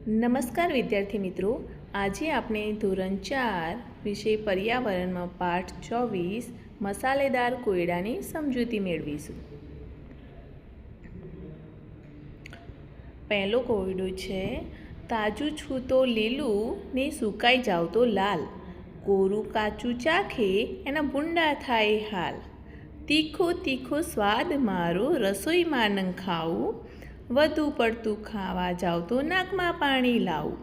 નમસ્કાર વિદ્યાર્થી મિત્રો, આજે આપણે ધોરણ 4 વિષય પર્યાવરણમાં પાઠ 24 મસાલેદાર કોયડાની સમજૂતી મેળવીશું. પહેલો કોયડો છે, તાજું છું તો લીલું ને સુકાઈ જાવ તો લાલ, કોરું કાચું ચાખે એના ભૂંડા થાય હાલ, તીખો તીખો સ્વાદ મારો રસોઈમાં ન ખાવું, વધુ પડતું ખાવા જાવ તો નાકમાં પાણી લાવું.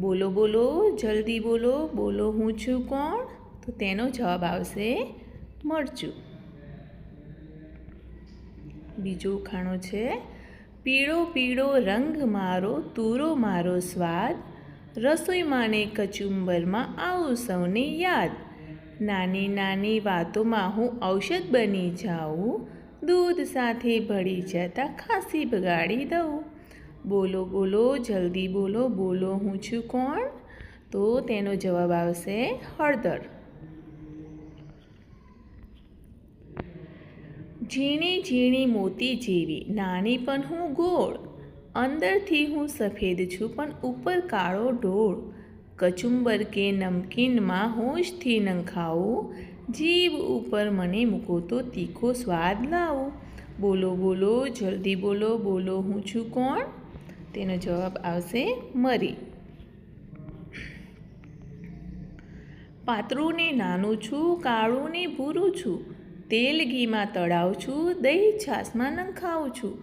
બોલો બોલો જલ્દી બોલો, બોલો હું છું કોણ? તો તેનો જવાબ આવશે મરચું. બીજો ઉખાણો છે, પીળો પીળો રંગ મારો, તુરો મારો સ્વાદ, રસોઈમાં ને કચુંબરમાં આવું સૌને યાદ, નાની નાની વાતોમાં હું ઔષધ બની જાઉં, દૂધ સાથે ભળી જતાં ખાંસી બગાડી દઉં. બોલો બોલો જલ્દી બોલો, બોલો હું છું કોણ? તો તેનો જવાબ આવશે હળદર. ઝીણી ઝીણી મોતી જેવી, નાની પણ હું ગોળ, અંદરથી હું સફેદ છું પણ ઉપર કાળો ઢોળ, કચુંબર કે નમકીનમાં હોશથી ન ખાવું, જીભ ઉપર મને મૂકો તો તીખો સ્વાદ લાવું. બોલો બોલો જલ્દી બોલો, બોલો હું છું કોણ? તેનો જવાબ આવશે મરી. પાતળું ને નાનું છું, કાળું ને ભૂરું છું, તેલ ઘીમાં તળાવ છું, દહીં છાશમાં નંખાવું છું,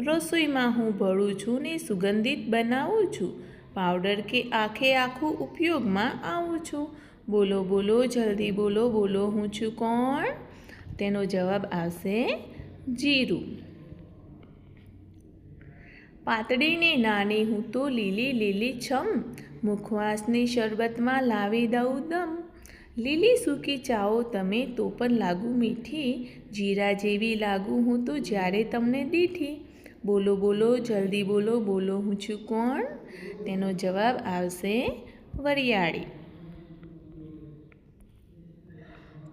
રસોઈમાં હું ભળું છું ને સુગંધિત બનાવું છું, પાવડર કે આખે આખું ઉપયોગમાં આવું છું. બોલો બોલો જલ્દી બોલો, બોલો હું છું કોણ? તેનો જવાબ આવશે જીરું. પાતળી ને નાની હું તો લીલી લીલી છમ, મુખવાસની શરબતમાં લાવી દઉં દમ, લીલી સૂકી ચાઓ તમે તો પણ લાગુ મીઠી, જીરા જેવી લાગુ હું તો જ્યારે તમને દીઠી. બોલો બોલો જલ્દી બોલો, બોલો હું છું કોણ? તેનો જવાબ આવશે વરિયાળી.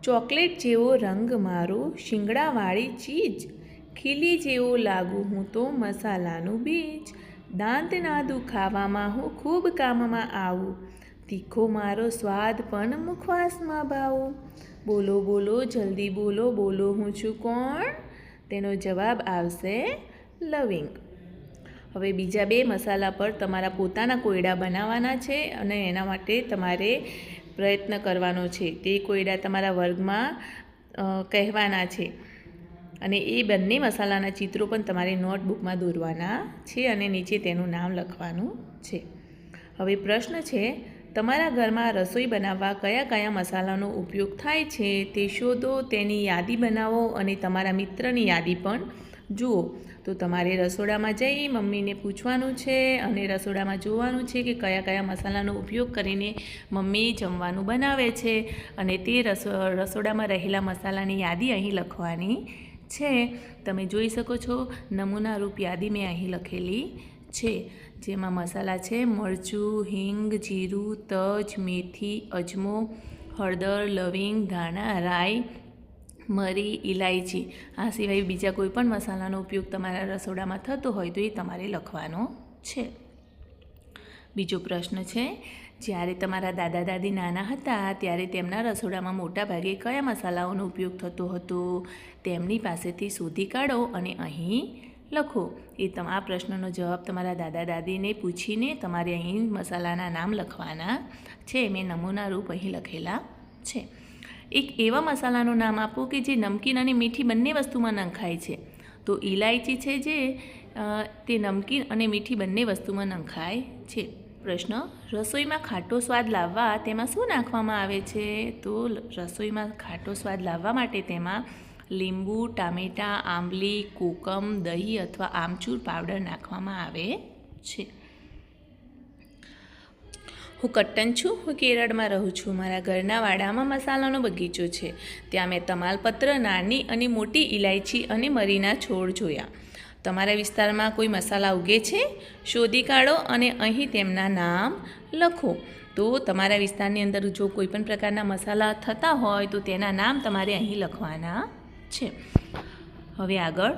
ચોકલેટ જેવો રંગ મારો, શિંગડાવાળી ચીજ, ખીલી જેવો લાગુ હું તો મસાલાનું બીજ, દાંતના દુખાવામાં હું ખૂબ કામમાં આવું, તીખો મારો સ્વાદ પણ મુખવાસમાં ભાવું. બોલો બોલો જલ્દી બોલો, બોલો હું છું કોણ? તેનો જવાબ આવશે લવિંગ. હવે બીજા બે મસાલા પર તમારા પોતાના કોયડા બનાવવાના છે અને એના માટે તમારે પ્રયત્ન કરવાનો છે. તે કોયડા તમારા વર્ગમાં કહેવાના છે અને એ બંને મસાલાના ચિત્રો પણ તમારે નોટબુકમાં દોરવાના છે અને નીચે તેનું નામ લખવાનું છે. હવે પ્રશ્ન છે, તમારા ઘરમાં રસોઈ બનાવવા કયા કયા મસાલાનો ઉપયોગ થાય છે તે શોધો, તેની યાદી બનાવો અને તમારા મિત્રની યાદી પણ જુઓ. તો તમારે રસોડામાં જઈ મમ્મીને પૂછવાનું છે અને રસોડામાં જોવાનું છે કે કયા કયા મસાલાનો ઉપયોગ કરીને મમ્મી જમવાનું બનાવે છે અને તે રસોડામાં રહેલા મસાલાની યાદી અહીં લખવાની છે. તમે જોઈ શકો છો નમૂનારૂપ યાદી મેં અહીં લખેલી છે, જેમાં મસાલા છે મરચું, હિંગ, જીરું, તજ, મેથી, અજમો, હળદર, લવિંગ, ધાણા, રાઈ, મરી, ઇલાયચી. આ સિવાય બીજા કોઈ પણ મસાલાનો ઉપયોગ તમારા રસોડામાં થતો હોય તો એ તમારે લખવાનો છે. બીજો પ્રશ્ન છે, જ્યારે તમારા દાદા દાદી નાના હતા ત્યારે તેમના રસોડામાં મોટા ભાગે કયા મસાલાઓનો ઉપયોગ થતો હતો? તેમની પાસેથી શોધી કાઢો અને અહીં લખો. આ પ્રશ્નનો જવાબ તમારા દાદા દાદીને પૂછીને તમારે અહીં મસાલાના નામ લખવાના છે. મેં નમૂનારૂપ અહીં લખેલા છે. એક એવા મસાલાનું નામ આપો કે જે નમકીન અને મીઠી બંને વસ્તુમાં નંખાય છે. તો ઇલાયચી છે જે તે નમકીન અને મીઠી બંને વસ્તુમાં નંખાય છે. પ્રશ્ન, રસોઈમાં ખાટો સ્વાદ લાવવા તેમાં શું નાખવામાં આવે છે? તો રસોઈમાં ખાટો સ્વાદ લાવવા માટે તેમાં લીંબુ, ટામેટાં, આંબલી, કોકમ, દહીં અથવા આમચૂર પાવડર નાખવામાં આવે છે. હું કટ્ટન છું, હું કેરળમાં રહું છું. મારા ઘરના વાડામાં મસાલાનો બગીચો છે. ત્યાં મેં તમાલપત્ર, નાની અને મોટી ઇલાયચી અને મરીના છોડ જોયા. તમારા વિસ્તારમાં કોઈ મસાલા ઉગે છે? શોધી કાઢો અને અહીં તેમના નામ લખો. તો તમારા વિસ્તારની અંદર જો કોઈ પણ પ્રકારના મસાલા થતા હોય તો તેના નામ તમારે અહીં લખવાના છે. હવે આગળ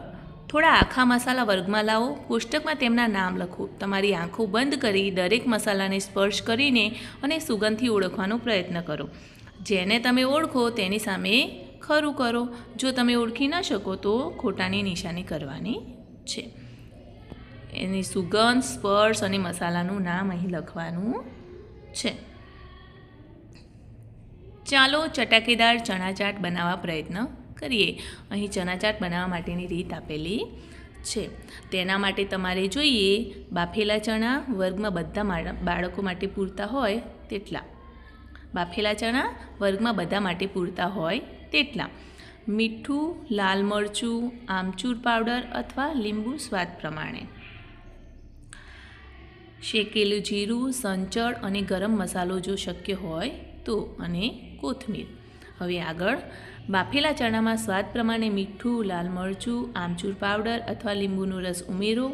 થોડા આખા મસાલા વર્ગમાં લાવો, કોષ્ટકમાં તેમના નામ લખો. તમારી આંખો બંધ કરી દરેક મસાલાને સ્પર્શ કરીને અને સુગંધથી ઓળખવાનો પ્રયત્ન કરો. જેને તમે ઓળખો તેની સામે ખરું કરો. જો તમે ઓળખી ન શકો તો ખોટાની નિશાની કરવાની છે. એની સુગંધ, સ્પર્શ અને મસાલાનું નામ અહીં લખવાનું છે. ચાલો ચટાકેદાર ચણા ચાટ બનાવવા પ્રયત્ન કરીએ. અહીં ચણા ચાટ બનાવવા માટેની રીત આપેલી છે. તેના માટે તમારે જોઈએ બાફેલા ચણા વર્ગમાં બધા બાળકો માટે પૂરતા હોય તેટલા. બાફેલા ચણા વર્ગમાં બધા માટે પૂરતા હોય તેટલા. મીઠું, લાલ મરચું, આમચૂર પાવડર અથવા લીંબુ સ્વાદ પ્રમાણે. શેકેલું જીરું, સંચળ અને ગરમ મસાલો જો શક્ય હોય તો, અને કોથમીર. હવે આગળ બાફેલા ચણામાં સ્વાદ પ્રમાણે મીઠું, લાલ મરચું, આમચૂર પાવડર અથવા લીંબુનો રસ ઉમેરો.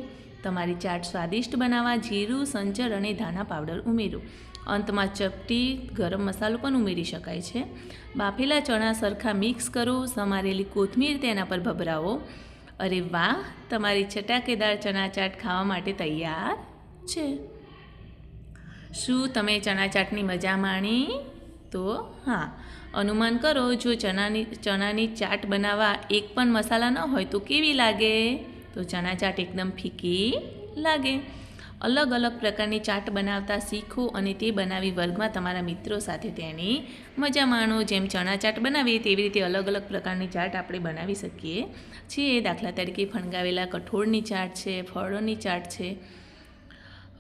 તમારી ચાટ સ્વાદિષ્ટ બનાવવા જીરું, સંચળ અને ધાણા પાવડર ઉમેરો. અંતમાં ચપટી ગરમ મસાલો પણ ઉમેરી શકાય છે. બાફેલા ચણા સરખા મિક્સ કરો. સમારેલી કોથમીર તેના પર ભભરાવો. અરે વાહ! તમારી ચટાકેદાર ચણા ચાટ ખાવા માટે તૈયાર છે. શું તમે ચણા ચાટની મજા માણી? તો હા, અનુમાન કરો જો ચણાની ચાટ બનાવવા એક પણ મસાલા ન હોય તો કેવી લાગે? તો ચણા ચાટ એકદમ ફીકી લાગે. અલગ અલગ પ્રકારની ચાટ બનાવતા શીખો અને તે બનાવી વર્ગમાં તમારા મિત્રો સાથે તેની મજા માણો. જેમ ચણા ચાટ બનાવીએ તેવી રીતે અલગ અલગ પ્રકારની ચાટ આપણે બનાવી શકીએ છીએ. દાખલા તરીકે ફણગાવેલા કઠોળની ચાટ છે, ફળોની ચાટ છે.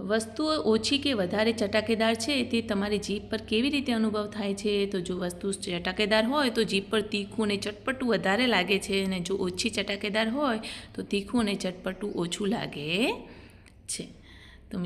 વસ્તુઓ ઓછી કે વધારે ચટાકેદાર છે તે તમારી જીભ પર કેવી રીતે અનુભવ થાય છે? તો જો વસ્તુ ચટાકેદાર હોય તો જીભ પર તીખું અને ચટપટું વધારે લાગે છે, અને જો ઓછી ચટાકેદાર હોય તો તીખું અને ચટપટું ઓછું લાગે છે. તો